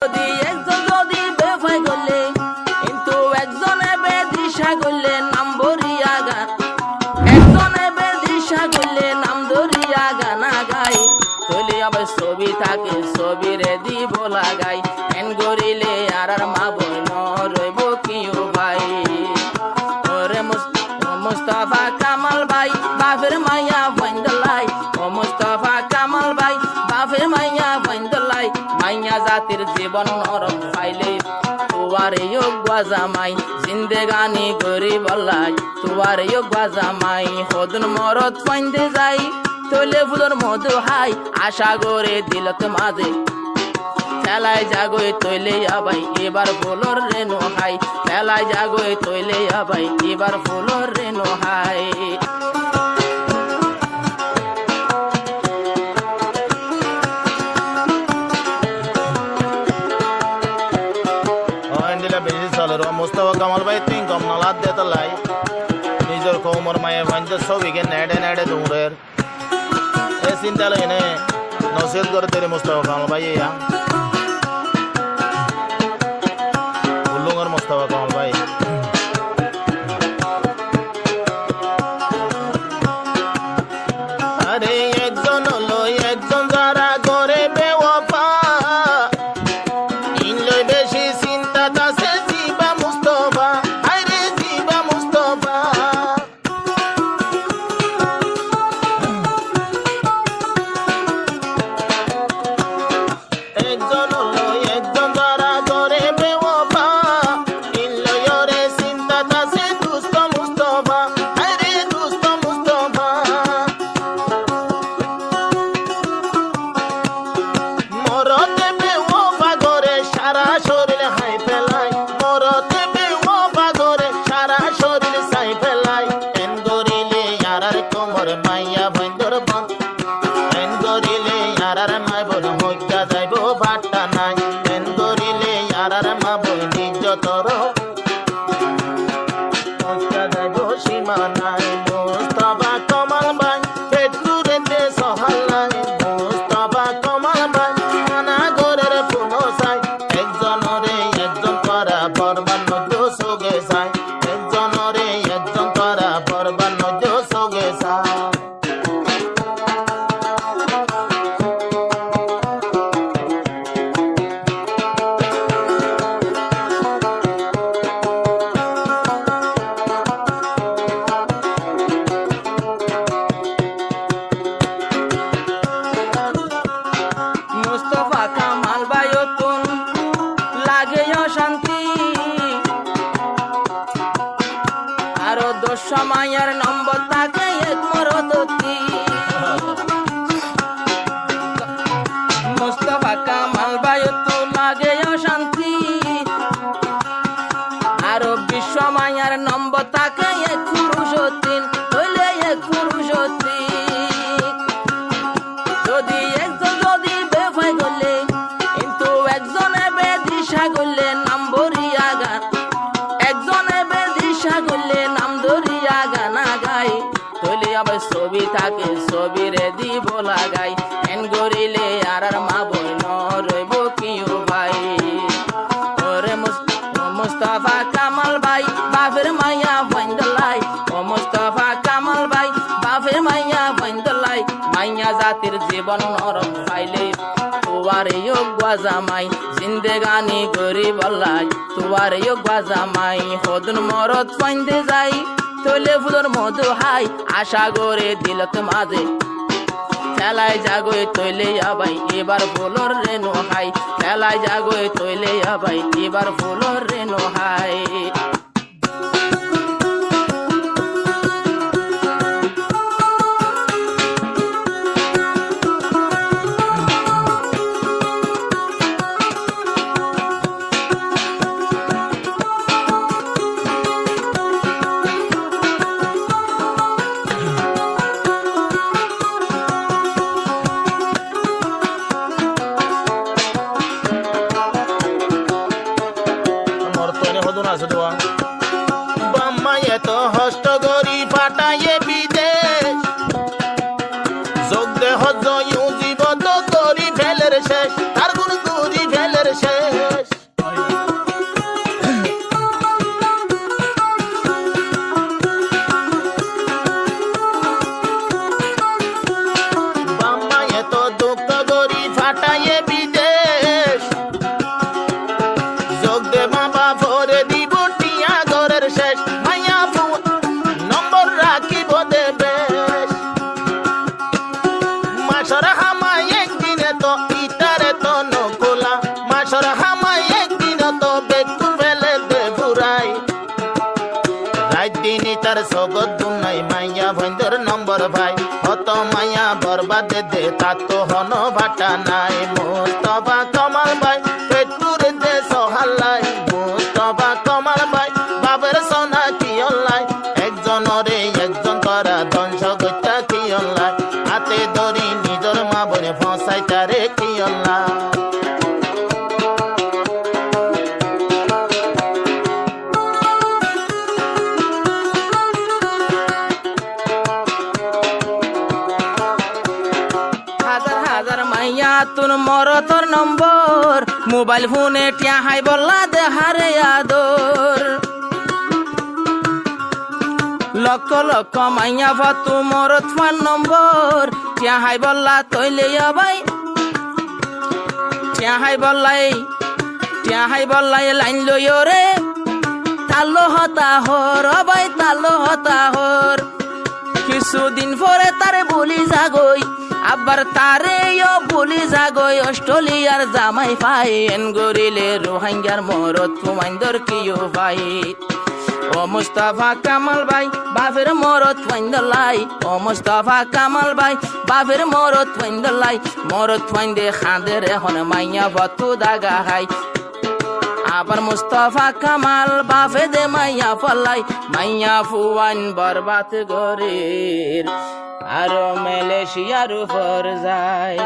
যদি একজন যদি বেফাই করলে কিন্তু একজনে বেদিশা করলে নাম বরিয়া গান, একজনে বেদিশা করলে নাম ধরিয়া গানা গাই, তৈলে আবার ছবি থাকে ছবি রে দিব লাগাই, এন গরিলে আর মা বইন রইব কিউ ভাই। ওরে মুস্তাফা কামাল ভাই বাপের মাইয়া বন্দলাই, ও মুস্তাফা কামাল ভাই বাপের মাইয়া বন্দলাই, মাইয়া জাতির জীবন নরম পাইলে তুয়ারে যোগ্যা জামাই, জিন্দেগানি গরিব লাই তুয়ারে যোগ্যা জামাই, হদুন মরদ ফাইন্দে যাই তৈলে ফুলর মধু হাই, আশা করে দিলত মাঝে খেলায় জাগোয় তৈলে আবাই এবার ফুলর রেনু হাই, খেলায় জাগোয় তৈলে আবাই এবার ফুলর রেনু হাই। মুস্তাফা কামাল ভাই তিন কম নালাদ দে লাই নিজের কৌমর মায়ে ভাঞ্জে ছবিকে নেড়ে নেড়ে দৌড়ের এ চিন্তা লই নে নসিহত করে তেরে মুস্তাফা কামাল ভাই ইয়া উল্লুঙ্গর মুস্তাফা কামাল ভাই আরে একজন হলো একজন যারা করে বেওয়াফা ইন লই বেশি চিন্তা তাছে জিবা মুস্তাফা, আরে জিবা মুস্তাফা একজন হলো একজন যারা করে বেওয়াফা ইন লই ওরে চিন্তা তাছে দুস্ত মুস্তাফা, আরে দুস্ত মুস্তাফা মরতে বেওয়াফা করে সারা শরীর হাই ফেলাই, মরতে বেওয়াফা করে সারা শরীর ছাই ফেলাই, এন গরিলে ইয়ারার কোমর মাইয়া বন্দর বন, এন গরিলে ইয়ারার মাই বল হইয়া যাইব ভাট্টা নাই, এন গরিলে ইয়ারার মা বল নিজ তর হইয়া যাইব সীমা নাই। মুস্তাফা কামাল ভাই পেট্রুরেতে সহালাই, মুস্তাফা কামাল ভাই মানা গরের পুনো চাই, একজনরে একজন করা পরবার নদ্য সোগে চাই, একজনরে একজন করা পরবার নদ্য সোগে চাই। মুস্তাফা কামাল ভাই তুন লাগে অশান্তি, আরো 10 মায়ের নম্বর থাকে এক মরদতি, মুস্তাফা কামাল ভাই তুন লাগে অশান্তি, আরো 20 মায়ের নম্বর থাকে এক পুরুষতিন, হইলে এক পুরুষতি। যদি একজন যদি বেফাই করলে কিন্তু একজনে বেদিশা করলে নাম বরিয়া গান, একজনে বেদিশা করলে নাম ধরিয়া গানা গাই, তৈলে আবার ছবি থাকে ছবি রে দিব লাগাই, এন গরিলে আর মা বইন রইব কিউ ভাই। ওরে মুস্তাফা কামাল ভাই বাপের মাইয়া বন্দলাই, ও মুস্তাফা কামাল ভাই বাপের মাইয়া বন্দলাই, মাইয়া জাতির জীবন নরম পাইলে তুয়ারে যোগ্যা জামাই, জিন্দেগানি গরিব লাই তুয়ারে যোগ্যা জামাই, হদুন মরদ ফাইন্দে যাই তৈলে ফুলর মধু হাই, আশা করে দিলত মাঝে খেলায় জাগোয় তৈলে আবাই এবার ফুলর রেনু হাই, খেলায় জাগোয় তৈলে আবাই এবার ফুলর রেনু হাই। বাম্মায় তো হস্ত গরি ফাটাইয়ে বিদেশ যোগ দেহ জয়ু জীবত করি ফেলের শেষ, তার গুণ করি ফেলের শেষ বাম্মায় তো দুঃখ গরি ফাটাইয়ে বিদেশ যোগ দে বাবা ভরে দিব টিয়া ঘরের শেষ মাইয়া ফোন নম্বর রাখিব দে বেশ মাসর হামাই একদিনে তো ইটারে তো নকুলা মাসর হামাই একদিনে তো বেকু ফেলে দে বুড়াই রাত দিন তার সগত দুনাই মাইয়া ভৈন্দর নম্বর ভাই হত মাইয়া বরবাদ দে তার তো হন ভাটা নাই মুস্তফা কমাল ভাই পেটুর দে সহালাই মুস্তফা কমাল ভাই বাবের সোনা কি অনলাই একজনরে একজন করা ধ্বংস গত্যা কি অনলাই হাতে ধরি নিজর মা বনে ফসাই তারে কি অনলাই হাজার হাজার মাইয়া তুন মরতর নম্বর মোবাইল ফোনে টিয়া হাই বললা দেহারে আদর লক্ষ লক্ষ মাইয়া ফাতু মরত ফান নম্বর টিয়া হাই বললা তৈলে ভাই টিয়া হাই বললাই লাইন লইও রে তালো হতা হর ভাই তালো হতা হর কিছুদিন পরে তারে বলি যাগই আবার তারে বলি যাগই অস্ট্রেলিয়ার জামাই পাই এন গরিলে রোহিঙ্গার মরত কুমাইন্দর কিও ভাই ও মুস্তাফা কামাল ভাই বাফের মরত ফাইন্দলাই ও মুস্তাফা কামাল ভাই বাফের মরত ফাইন্দলাই মরত ফাইন্দে খাঁদের এখন মাইয়া ফতু দাগা হাই আবার মুস্তাফা কামাল বাফে দে মাইয়া ফলাই মাইয়া ফুয়ান বরবাদ গরির আর মালয়েশিয়ার উপর যায়